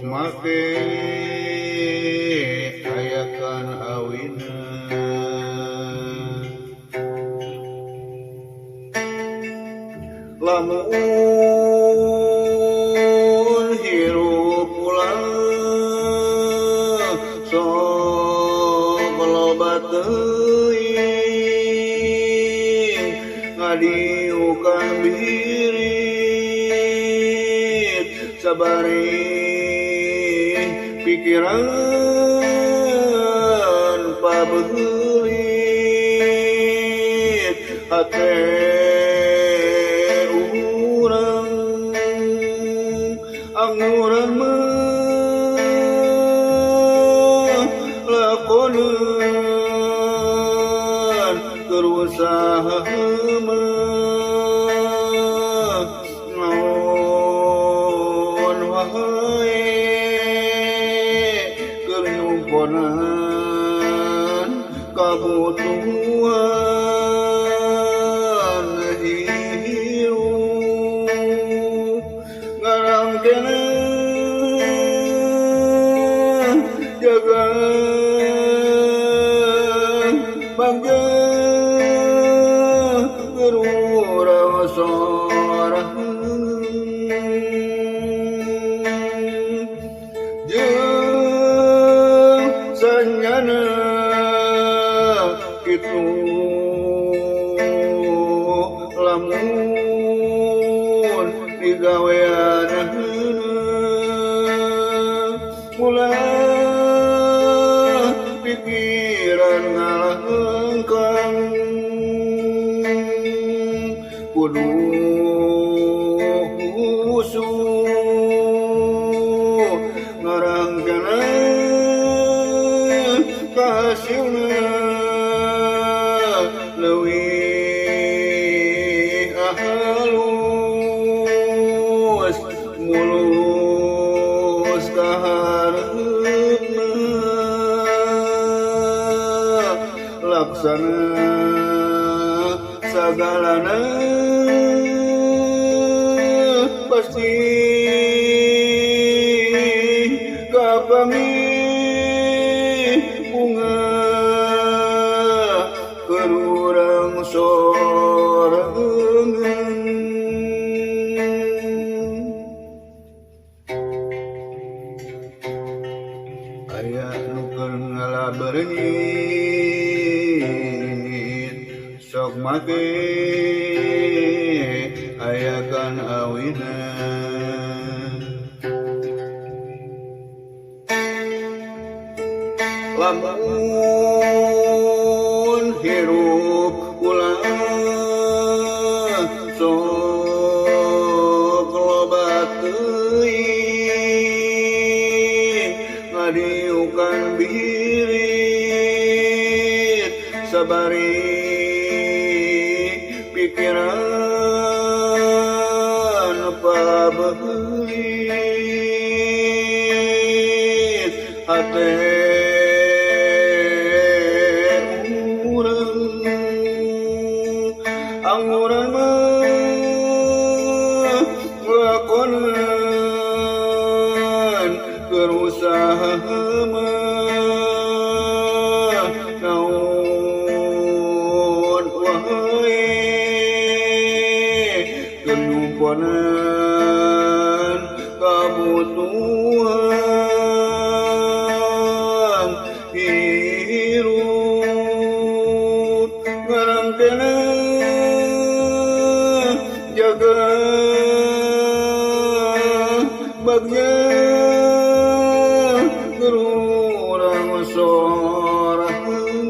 make ayakan awina lamun hirup ulang sok loba teuing ngadiukan birit sabari pikiran pabeulit hate urang anguran mah lakoneun keur usaha mah naon wae keur nyumponan kabutuhan hirup ngarang keneh jaga bangga keur urang sorangeun jeung sanyana kitu lamun digawean ulah pikiran ngalangkang kudu husu ngarang keneh kahasilna leuwih halus mulus kahareupna laksana sagalana pasti kapami bunga keur urang sorangeun aya nu keur ngalaberenyit sok make ayakan awina lamun hirup ulang sok loba teuing ngadiukan birit sabari pikiran pabeulit hate anguran mah lakoneun keur usaha mah naon wae keur nyumponan kabutuhan hirup ngarang keneh jaga bagja keur urang sorangeun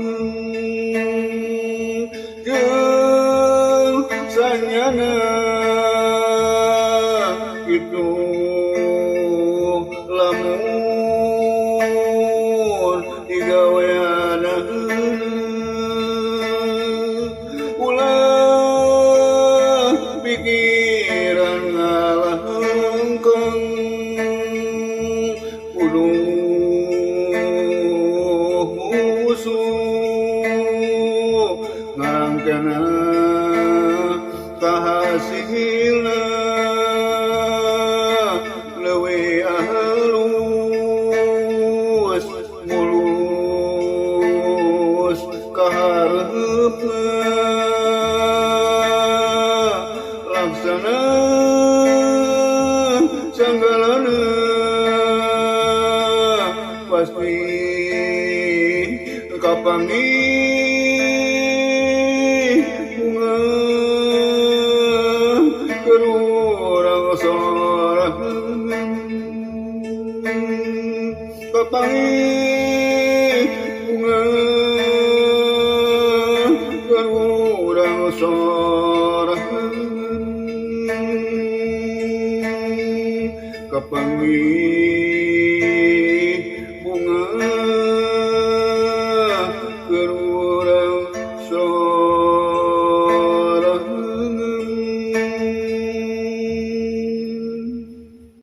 jeung sanyana kitu lamun digawean ulah pikiran ngalangkang kudu husu ngarang keneh kahasilna sanggalana pasti kapanggih bunga kerurang sorangan kapanggih bunga kerurang sorangan kapanggih bunga kerurang